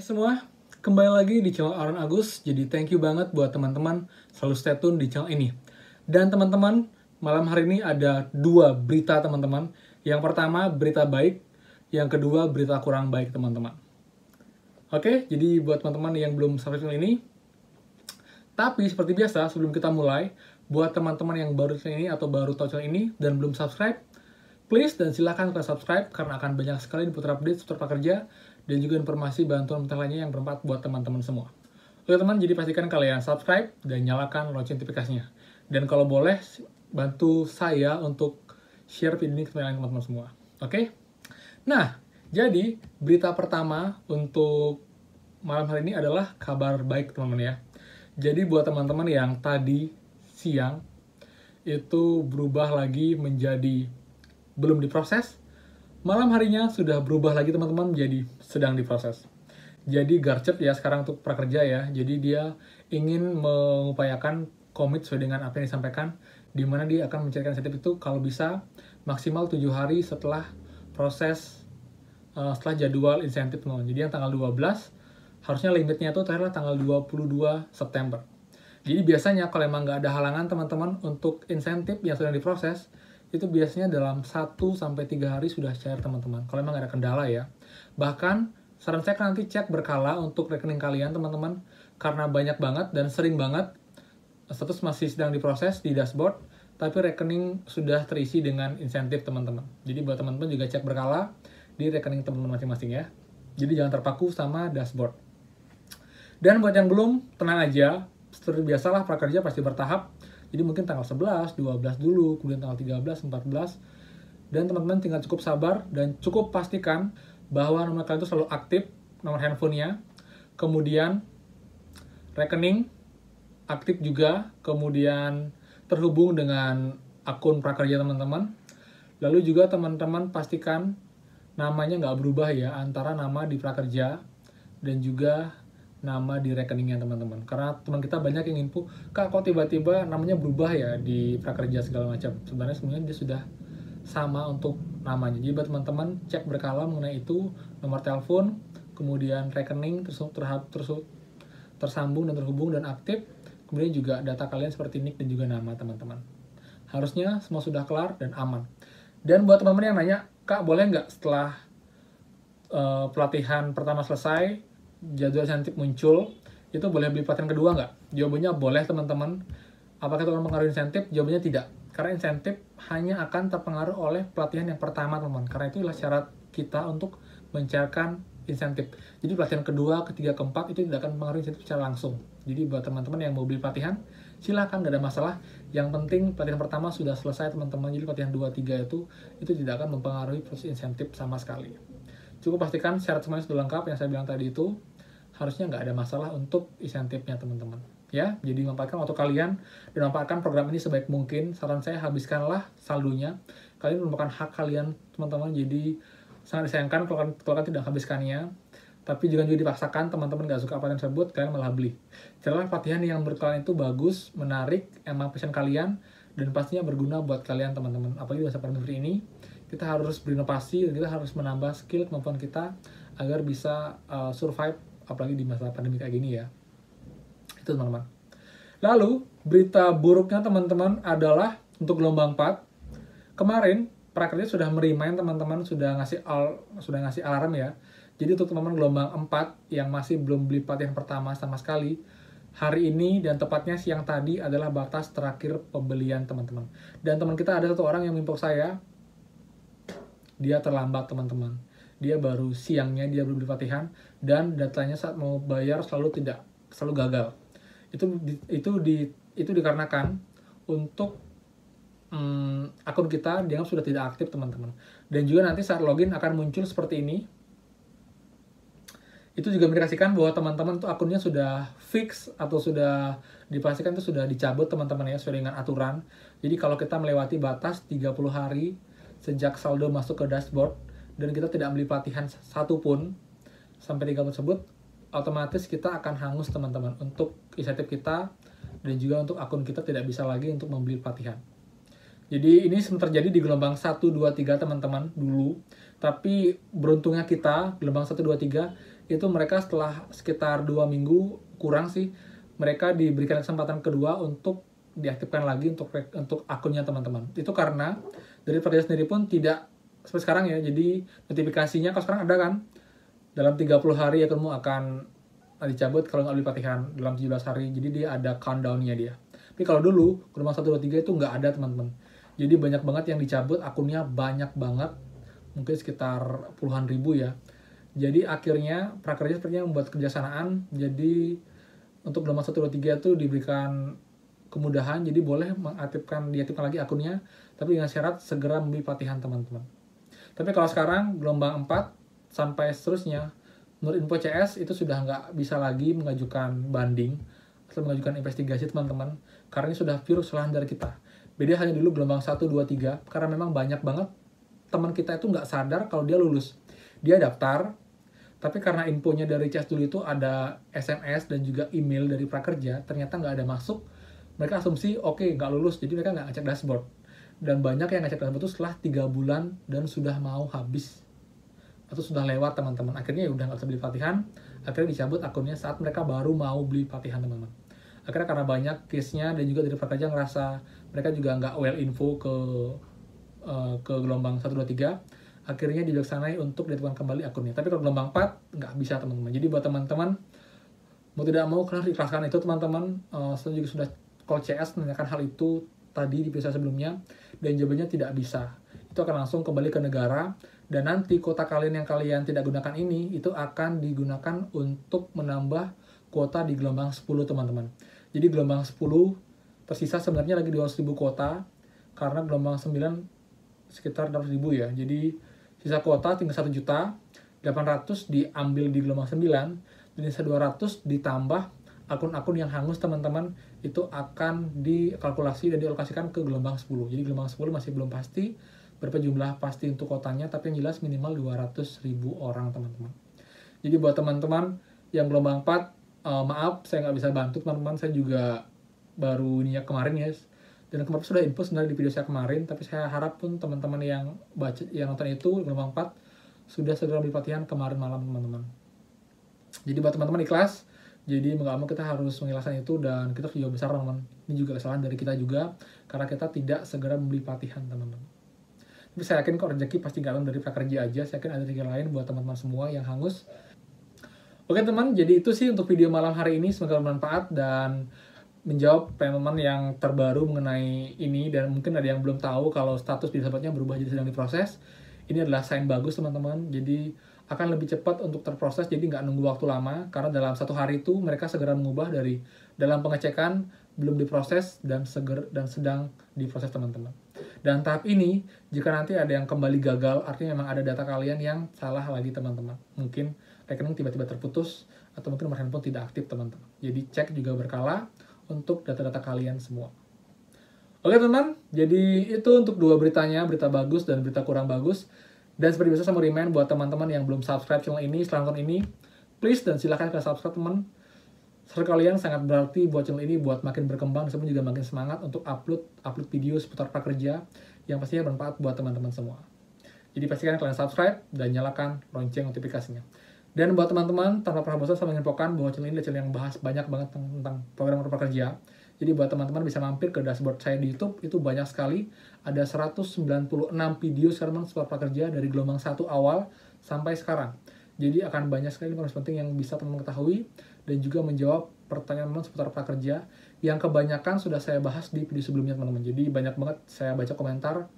Semua, kembali lagi di channel Aaron Agus. Jadi thank you banget buat teman-teman selalu stay tune di channel ini. Dan teman-teman, malam hari ini ada dua berita teman-teman. Yang pertama berita baik, yang kedua berita kurang baik teman-teman. Oke, jadi buat teman-teman yang belum subscribe channel ini, tapi seperti biasa sebelum kita mulai, buat teman-teman yang baru channel ini atau baru tahu channel ini dan belum subscribe, please dan silakan kalian subscribe karena akan banyak sekali diputar update seputar prakerja dan juga informasi bantuan lainnya yang bermanfaat buat teman-teman semua. Oke teman, jadi pastikan kalian subscribe dan nyalakan lonceng notifikasinya. Dan kalau boleh, bantu saya untuk share video ini ke teman-teman semua. Oke? Nah, jadi berita pertama untuk malam hari ini adalah kabar baik teman-teman ya. Jadi buat teman-teman yang tadi siang itu berubah lagi menjadi belum diproses, malam harinya sudah berubah lagi teman-teman menjadi sedang diproses. Jadi garcep ya sekarang untuk prakerja ya. Jadi dia ingin mengupayakan komit sesuai dengan apa yang disampaikan, di mana dia akan mencarikan insentif itu kalau bisa maksimal 7 hari setelah proses, setelah jadwal insentif teman-teman. Jadi yang tanggal 12 harusnya limitnya itu terakhir tanggal 22 September. Jadi biasanya kalau emang nggak ada halangan teman-teman untuk insentif yang sedang diproses, itu biasanya dalam 1-3 hari sudah cair teman-teman. Kalau emang nggak ada kendala ya. Bahkan saran saya kan nanti cek berkala untuk rekening kalian teman-teman. Karena banyak banget dan sering banget status masih sedang diproses di dashboard, tapi rekening sudah terisi dengan insentif teman-teman. Jadi buat teman-teman juga cek berkala di rekening teman-teman masing-masing ya. Jadi jangan terpaku sama dashboard. Dan buat yang belum, tenang aja. Seperti biasalah prakerja pasti bertahap. Jadi mungkin tanggal 11, 12 dulu, kemudian tanggal 13, 14. Dan teman-teman tinggal cukup sabar dan cukup pastikan bahwa nomor kalian itu selalu aktif, nomor handphonenya. Kemudian rekening aktif juga, kemudian terhubung dengan akun prakerja teman-teman. Lalu juga teman-teman pastikan namanya nggak berubah ya, antara nama di prakerja dan juga nama di rekeningnya teman-teman. Karena teman kita banyak yang info, Kak kok tiba-tiba namanya berubah ya di prakerja segala macam. Sebenarnya dia sudah sama untuk namanya. Jadi buat teman-teman cek berkala mengenai itu, nomor telepon, kemudian rekening tersambung dan terhubung dan aktif. Kemudian juga data kalian seperti nick dan juga nama teman-teman. Harusnya semua sudah kelar dan aman. Dan buat teman-teman yang nanya, Kak boleh nggak setelah pelatihan pertama selesai, jadwal insentif muncul, itu boleh beli pelatihan kedua nggak? Jawabannya boleh teman-teman. Apakah itu akan mempengaruhi insentif? Jawabannya tidak. Karena insentif hanya akan terpengaruh oleh pelatihan yang pertama teman-teman. Karena itu adalah syarat kita untuk mencairkan insentif. Jadi pelatihan kedua, ketiga, keempat itu tidak akan mempengaruhi insentif secara langsung. Jadi buat teman-teman yang mau beli pelatihan, silahkan, nggak ada masalah. Yang penting pelatihan pertama sudah selesai teman-teman. Jadi pelatihan 2-3 itu tidak akan mempengaruhi proses insentif sama sekali. Cukup pastikan syarat semuanya sudah lengkap yang saya bilang tadi itu. Harusnya nggak ada masalah untuk insentifnya teman-teman ya. Jadi manfaatkan waktu kalian dan manfaatkan program ini sebaik mungkin. Saran saya habiskanlah saldonya. Kalian merupakan hak kalian teman-teman, jadi sangat disayangkan kalau kalian tidak habiskannya. Tapi juga dipaksakan teman-teman nggak suka pelatihan tersebut, kalian malah beli. Carilah pelatihan yang menurut kalian itu bagus, menarik, emang passion kalian, dan pastinya berguna buat kalian teman-teman. Apalagi di masa pandemi ini, kita harus berinovasi dan kita harus menambah skill kemampuan kita agar bisa survive apalagi di masa pandemi kayak gini ya. Itu teman-teman. Lalu berita buruknya teman-teman adalah untuk gelombang 4. Kemarin prakerja sudah merimain teman-teman, sudah ngasih alarm ya. Jadi untuk teman-teman gelombang 4 yang masih belum beli pelatihan pertama sama sekali, hari ini dan tepatnya siang tadi adalah batas terakhir pembelian teman-teman. Dan teman kita ada satu orang yang minta saya, dia terlambat teman-teman. Dia baru siangnya dia belum beli pelatihan dan datanya saat mau bayar selalu gagal. Itu dikarenakan untuk akun kita dianggap sudah tidak aktif teman-teman. Dan juga nanti saat login akan muncul seperti ini. Itu juga mendikasikan bahwa teman-teman tuh akunnya sudah fix atau sudah dipastikan itu sudah dicabut teman-teman ya, sesuai dengan aturan. Jadi kalau kita melewati batas 30 hari sejak saldo masuk ke dashboard dan kita tidak beli pelatihan satupun sampai 30 tersebut, otomatis kita akan hangus teman-teman untuk insentif kita dan juga untuk akun kita tidak bisa lagi untuk membeli pelatihan. Jadi ini sempat terjadi di gelombang 1, 2, 3 teman-teman dulu. Tapi beruntungnya kita, gelombang 1, 2, 3, itu mereka setelah sekitar 2 minggu kurang sih, mereka diberikan kesempatan kedua untuk diaktifkan lagi untuk akunnya teman-teman. Itu karena dari Prakerja sendiri pun tidak seperti sekarang ya, jadi notifikasinya kalau sekarang ada kan, dalam 30 hari akunmu akan dicabut kalau nggak beli Patihan dalam 17 hari, jadi dia ada countdown-nya dia. Tapi kalau dulu, gelombang 1, 2, 3 itu nggak ada teman-teman. Jadi banyak banget yang dicabut, akunnya banyak banget, mungkin sekitar puluhan ribu ya. Jadi akhirnya Prakerja sepertinya membuat kebijaksanaan, jadi untuk gelombang 1, 2, 3 itu diberikan kemudahan, jadi boleh diaktifkan lagi akunnya, tapi dengan syarat segera membeli Patihan teman-teman. Tapi kalau sekarang gelombang 4 sampai seterusnya, menurut info CS itu sudah nggak bisa lagi mengajukan banding atau mengajukan investigasi teman-teman, karena ini sudah pure kesalahan dari kita. Beda hanya dulu gelombang 1, 2, 3, karena memang banyak banget teman kita itu nggak sadar kalau dia lulus. Dia daftar, tapi karena infonya dari CS dulu itu ada SMS dan juga email dari Prakerja, ternyata nggak ada masuk, mereka asumsi oke, nggak lulus, jadi mereka nggak ngecek dashboard. Dan banyak yang ngecek dashboard itu setelah 3 bulan dan sudah mau habis atau sudah lewat teman-teman. Akhirnya ya udah nggak bisa beli Patihan, akhirnya dicabut akunnya saat mereka baru mau beli Patihan teman-teman. Akhirnya karena banyak case-nya dan juga dari Prakerja ngerasa mereka juga nggak well info ke gelombang 1, 2, 3, akhirnya dibijaksanai untuk diaktifkan kembali akunnya. Tapi kalau gelombang 4 nggak bisa teman-teman. Jadi buat teman-teman mau tidak mau kalian ikhlaskan itu teman-teman. Saya juga sudah call CS menanyakan hal itu tadi di video saya sebelumnya, dan jawabannya tidak bisa. Itu akan langsung kembali ke negara, dan nanti kuota kalian yang kalian tidak gunakan ini itu akan digunakan untuk menambah kuota di gelombang 10 teman-teman. Jadi gelombang 10 tersisa sebenarnya lagi 200.000 kuota, karena gelombang 9 sekitar 600.000 ya. Jadi sisa kuota tinggal 1.800.000 diambil di gelombang 9, dan sisa 200 ditambah akun-akun yang hangus teman-teman, itu akan dikalkulasi dan dialokasikan ke gelombang 10. Jadi gelombang 10 masih belum pasti berapa jumlah pasti untuk kotanya, tapi yang jelas minimal 200.000 orang teman-teman. Jadi buat teman-teman yang gelombang 4, maaf saya nggak bisa bantu teman-teman, saya juga baru niat kemarin ya, dan kemarin sudah info sebenarnya di video saya kemarin, tapi saya harap pun teman-teman yang nonton itu gelombang 4 sudah segera beli Patihan kemarin malam teman-teman. Jadi buat teman-teman ikhlas, jadi nggak mau kita harus mengikhlaskan itu, dan kita juga besar teman-teman. Ini juga kesalahan dari kita juga, karena kita tidak segera membeli Patihan teman-teman. Tapi saya yakin kok rezeki pasti nggak dari Prakerja aja, saya yakin ada rezeki lain buat teman-teman semua yang hangus. Oke teman, jadi itu sih untuk video malam hari ini, semoga bermanfaat dan menjawab teman-teman yang terbaru mengenai ini, dan mungkin ada yang belum tahu kalau status video sahabatnya berubah jadi sedang diproses. Ini adalah sign bagus teman-teman, jadi akan lebih cepat untuk terproses, jadi nggak nunggu waktu lama, karena dalam 1 hari itu mereka segera mengubah dari dalam pengecekan, belum diproses, dan sedang diproses teman-teman. Dan tahap ini, jika nanti ada yang kembali gagal, artinya memang ada data kalian yang salah lagi teman-teman. Mungkin rekening tiba-tiba terputus, atau mungkin nomor handphone tidak aktif teman-teman. Jadi cek juga berkala untuk data-data kalian semua. Oke teman, jadi itu untuk 2 beritanya, berita bagus dan berita kurang bagus. Dan seperti biasa saya mau remind buat teman-teman yang belum subscribe channel ini setelah nonton ini, please dan silahkan kalian subscribe teman. Subscribe kalian sangat berarti buat channel ini buat makin berkembang, dan juga makin semangat untuk upload video seputar Prakerja yang pastinya bermanfaat buat teman-teman semua. Jadi pastikan kalian subscribe dan nyalakan lonceng notifikasinya. Dan buat teman-teman, tanpa pernah bosan saya menginfokan bahwa channel ini adalah channel yang bahas banyak banget tentang program Prakerja. Jadi buat teman-teman bisa mampir ke dashboard saya di YouTube, itu banyak sekali. Ada 196 video sekarang seputar Prakerja dari gelombang 1 awal sampai sekarang. Jadi akan banyak sekali informasi penting yang bisa teman-teman ketahui, dan juga menjawab pertanyaan teman seputar Prakerja yang kebanyakan sudah saya bahas di video sebelumnya teman-teman. Jadi banyak banget saya baca komentar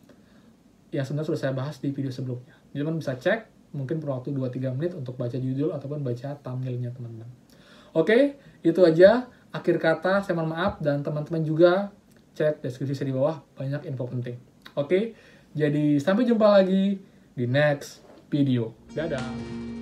yang sebenarnya sudah saya bahas di video sebelumnya. Jadi teman bisa cek, mungkin perlu waktu 2-3 menit untuk baca judul ataupun baca thumbnailnya teman-teman. Oke, itu aja. Akhir kata, saya mohon maaf, dan teman-teman juga cek deskripsi saya di bawah, banyak info penting. Oke, jadi sampai jumpa lagi di next video. Dadah!